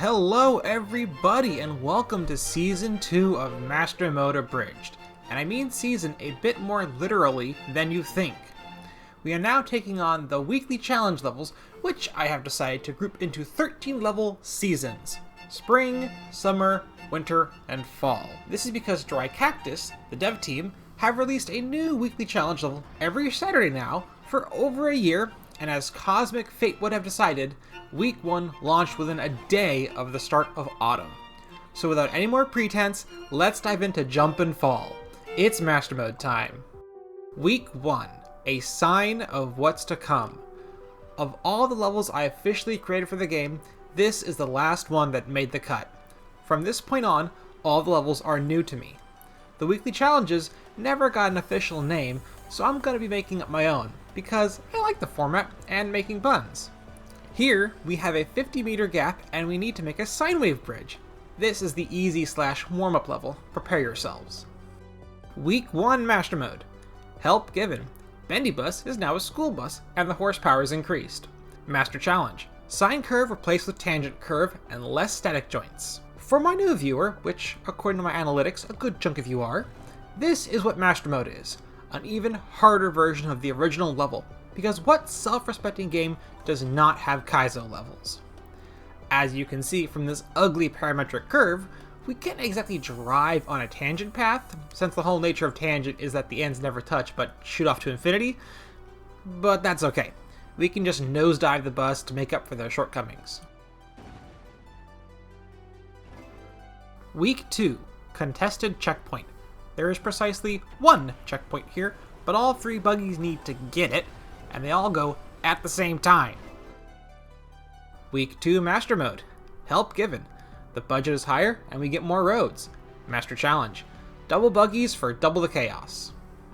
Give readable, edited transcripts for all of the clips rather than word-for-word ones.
Hello everybody and welcome to Season 2 of Master Mode Abridged. And I mean season a bit more literally than you think. We are now taking on the weekly challenge levels, which I have decided to group into 13 level seasons. Spring, summer, winter, and fall. This is because Dry Cactus, the dev team, have released a new weekly challenge level every Saturday now for over a year, and as Cosmic Fate would have decided, Week 1 launched within a day of the start of autumn. So without any more pretense, let's dive into Jump and Fall. It's Master Mode time. Week 1, a sign of what's to come. Of all the levels I officially created for the game, this is the last one that made the cut. From this point on, all the levels are new to me. The weekly challenges never got an official name, so I'm going to be making up my own, because I like the format and making puns. Here, we have a 50-meter gap and we need to make a sine wave bridge. This is the easy/warm-up level. Prepare yourselves. Week 1 Master Mode. Help given. Bendy Bus is now a school bus and the horsepower is increased. Master Challenge. Sine curve replaced with tangent curve and less static joints. For my new viewer, which according to my analytics a good chunk of you are, this is what Master Mode is. An even harder version of the original level, because what self-respecting game does not have Kaizo levels? As you can see from this ugly parametric curve, we can't exactly drive on a tangent path, since the whole nature of tangent is that the ends never touch but shoot off to infinity, but that's okay. We can just nosedive the bus to make up for their shortcomings. Week 2, Contested Checkpoint. There is precisely one checkpoint here, but all three buggies need to get it, and they all go at the same time. Week 2 Master Mode. Help given. The budget is higher and we get more roads. Master Challenge. Double buggies for double the chaos.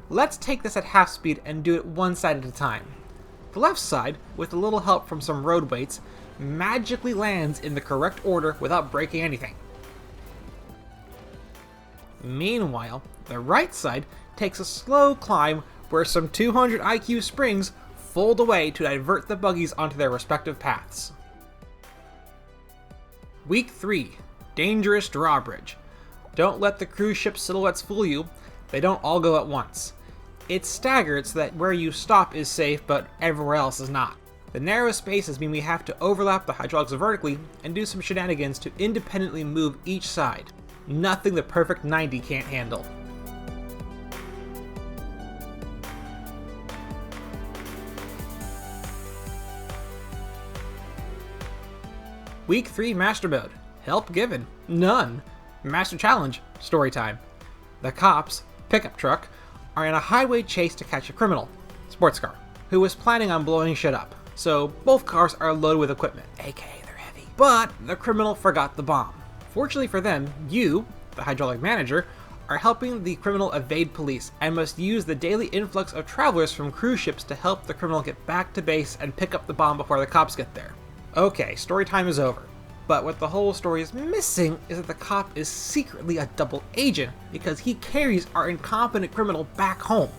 Let's take this at half speed and do it one side at a time. The left side, with a little help from some road weights, magically lands in the correct order without breaking anything. Meanwhile, the right side takes a slow climb where some 200 IQ springs fold away to divert the buggies onto their respective paths. Week 3, Dangerous Drawbridge. Don't let the cruise ship silhouettes fool you, they don't all go at once. It's staggered so that where you stop is safe but everywhere else is not. The narrow spaces mean we have to overlap the hydraulics vertically and do some shenanigans to independently move each side. Nothing the perfect 90 can't handle. Week 3 Master Mode. Help given. None. Master Challenge. Story time. The cops, pickup truck, are in a highway chase to catch a criminal, sports car, who was planning on blowing shit up. So both cars are loaded with equipment, aka they're heavy. But the criminal forgot the bomb. Fortunately for them, you, the hydraulic manager, are helping the criminal evade police and must use the daily influx of travelers from cruise ships to help the criminal get back to base and pick up the bomb before the cops get there. Okay, story time is over. But what the whole story is missing is that the cop is secretly a double agent because he carries our incompetent criminal back home.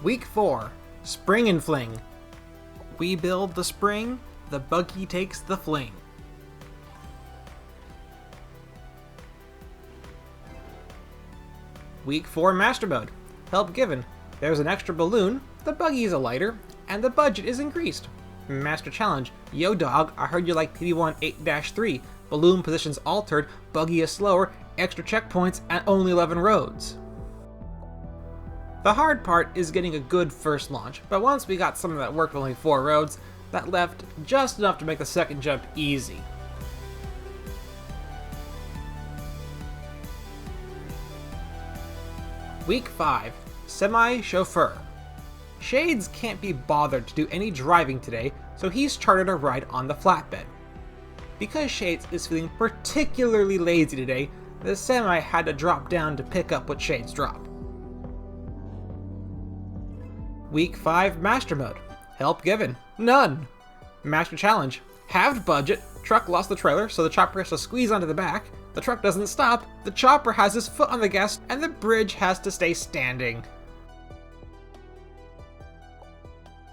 Week 4, Spring and Fling. We build the spring, the buggy takes the fling. Week 4 Master Mode. Help given. There's an extra balloon, the buggy is a lighter, and the budget is increased. Master Challenge. Yo dog, I heard you like PB1 8-3. Balloon positions altered, buggy is slower, extra checkpoints, and only 11 roads. The hard part is getting a good first launch, but once we got something that worked with only 4 roads, that left just enough to make the second jump easy. Week 5, Semi-Chauffeur. Shades can't be bothered to do any driving today, so he's chartered a ride on the flatbed. Because Shades is feeling particularly lazy today, the semi had to drop down to pick up what Shades dropped. Week 5 Master Mode. Help given. None. Master challenge. Halved budget. Truck lost the trailer, so the chopper has to squeeze onto the back. The truck doesn't stop. The chopper has his foot on the gas, and the bridge has to stay standing.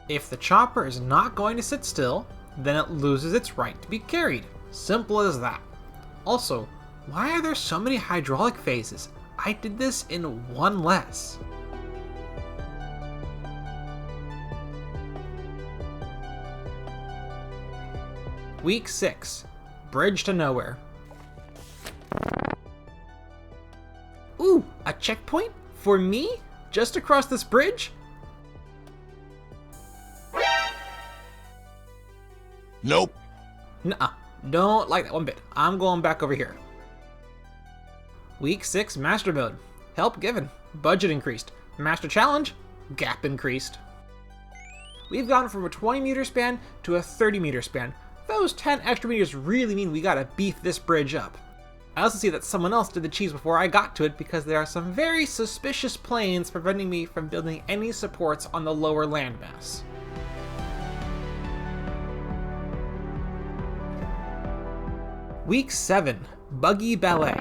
If the chopper is not going to sit still, then it loses its right to be carried. Simple as that. Also, why are there so many hydraulic phases? I did this in one less. Week 6. Bridge to nowhere. Ooh, a checkpoint? For me? Just across this bridge? Nope. Nuh-uh. Don't like that one bit. I'm going back over here. Week 6 Master Mode. Help given. Budget increased. Master Challenge. Gap increased. We've gone from a 20 meter span to a 30 meter span. Those 10 extra meters really mean we gotta beef this bridge up. I also see that someone else did the cheese before I got to it because there are some very suspicious planes preventing me from building any supports on the lower landmass. Week 7, Buggy Ballet.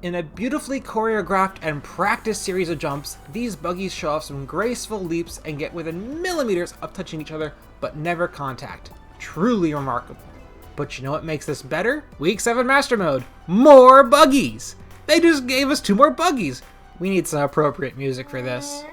In a beautifully choreographed and practiced series of jumps, these buggies show off some graceful leaps and get within millimeters of touching each other, but never contact. Truly remarkable. But you know what makes this better? Week 7 Master Mode. More buggies! They just gave us 2 more buggies! We need some appropriate music for this.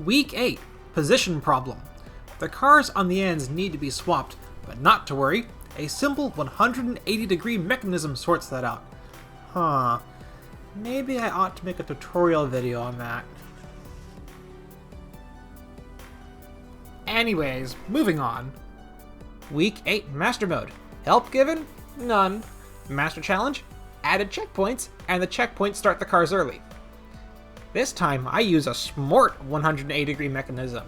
Week 8, Position Problem. The cars on the ends need to be swapped, but not to worry, a simple 180-degree mechanism sorts that out. Huh, maybe I ought to make a tutorial video on that. Anyways, moving on. Week 8 Master Mode. Help given? None. Master Challenge? Added checkpoints, and the checkpoints start the cars early. This time, I use a smart 180-degree mechanism.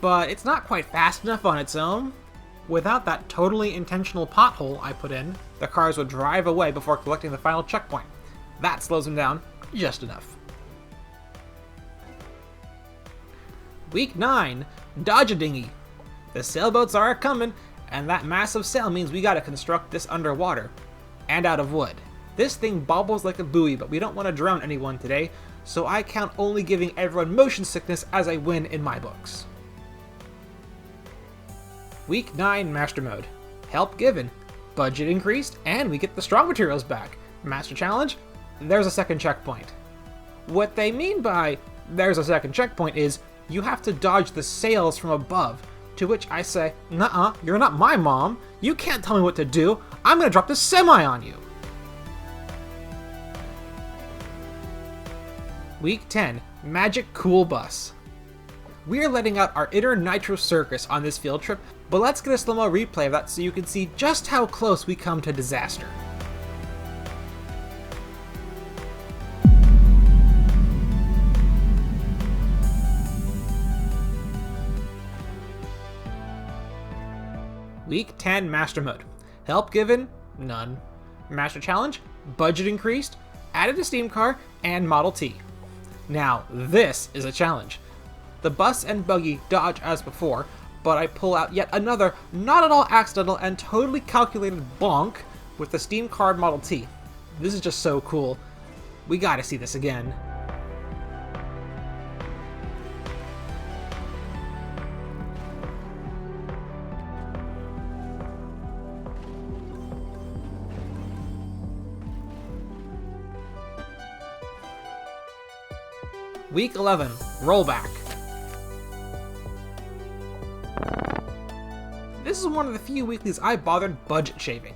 But it's not quite fast enough on its own. Without that totally intentional pothole I put in, the cars would drive away before collecting the final checkpoint. That slows them down just enough. Week 9, Dodge a Dinghy. The sailboats are coming, and that massive sail means we gotta construct this underwater. And out of wood. This thing bobbles like a buoy, but we don't want to drown anyone today, so I count only giving everyone motion sickness as I win in my books. Week 9 Master Mode. Help given. Budget increased, and we get the strong materials back. Master Challenge? There's a second checkpoint. What they mean by there's a second checkpoint is you have to dodge the sails from above, to which I say, nuh-uh, you're not my mom. You can't tell me what to do. I'm gonna drop the semi on you. Week 10, Magic Cool Bus. We're letting out our inner Nitro Circus on this field trip, but let's get a slow-mo replay of that so you can see just how close we come to disaster. Week 10 Master Mode. Help given? None. Master Challenge? Budget increased, added a steam car, and Model T. Now, this is a challenge. The bus and buggy dodge as before, but I pull out yet another not at all accidental and totally calculated bonk with the steam car Model T. This is just so cool. We gotta see this again. Week 11, Rollback. This is one of the few weeklies I bothered budget shaving,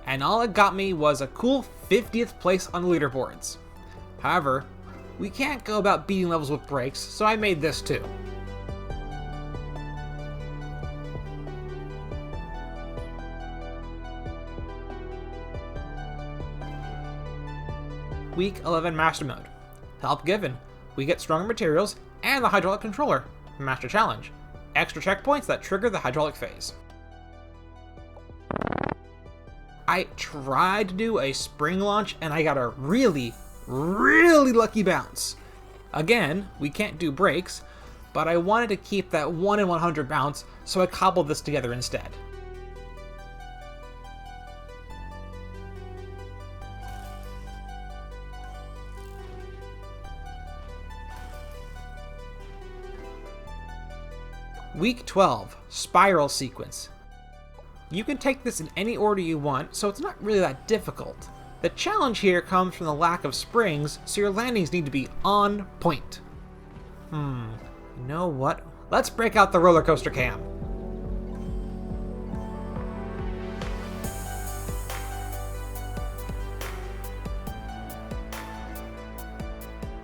and all it got me was a cool 50th place on the leaderboards. However, we can't go about beating levels with breaks, so I made this too. Week 11 Master Mode. Help given. We get stronger materials and the hydraulic controller. Master Challenge. Extra checkpoints that trigger the hydraulic phase. I tried to do a spring launch and I got a really lucky bounce. Again, we can't do brakes, but I wanted to keep that 1 in 100 bounce, so I cobbled this together instead. Week 12, Spiral Sequence. You can take this in any order you want, so it's not really that difficult. The challenge here comes from the lack of springs, so your landings need to be on point. You know what? Let's break out the roller coaster cam.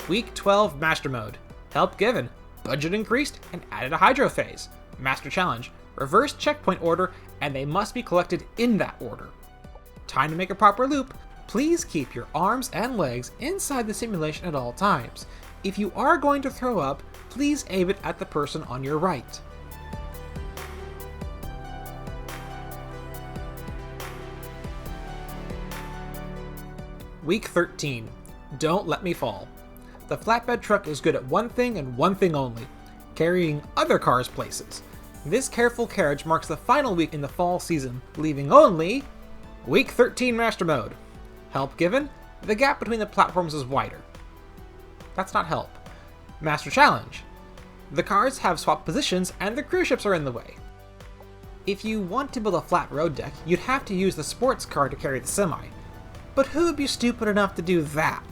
Week 12 Master Mode. Help given. Budget increased and added a hydro phase. Master Challenge. Reverse checkpoint order, and they must be collected in that order. Time to make a proper loop. Please keep your arms and legs inside the simulation at all times. If you are going to throw up, please aim it at the person on your right. Week 13. Don't let me fall. The flatbed truck is good at one thing and one thing only: carrying other cars places. This careful carriage marks the final week in the fall season, leaving only Week 13 Master Mode. Help given. The gap between the platforms is wider. That's not help. Master Challenge. The cars have swapped positions and the cruise ships are in the way. If you want to build a flat road deck, you'd have to use the sports car to carry the semi. But who would be stupid enough to do that?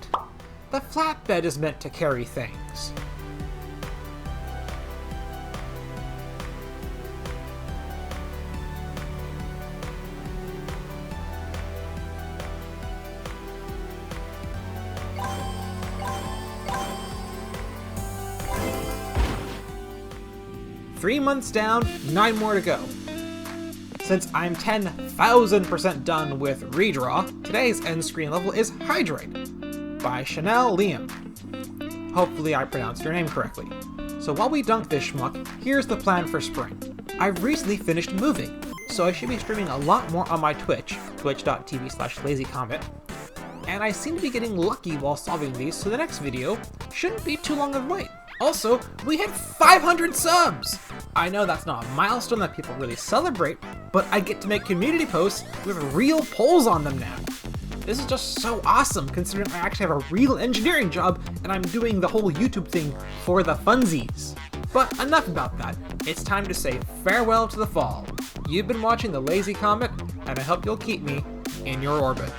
The flatbed is meant to carry things. Three months down, 9 more to go. Since I'm 10,000% done with redraw, today's end screen level is Hydrate by Chanel Liam. Hopefully I pronounced your name correctly. So while we dunk this schmuck, here's the plan for spring. I've recently finished moving, so I should be streaming a lot more on my Twitch, twitch.tv/lazycomet, and I seem to be getting lucky while solving these, so the next video shouldn't be too long of a wait. Also, we hit 500 subs! I know that's not a milestone that people really celebrate, but I get to make community posts with real polls on them now. This is just so awesome, considering I actually have a real engineering job and I'm doing the whole YouTube thing for the funsies. But enough about that. It's time to say farewell to the fall. You've been watching the Lazy Comet, and I hope you'll keep me in your orbit.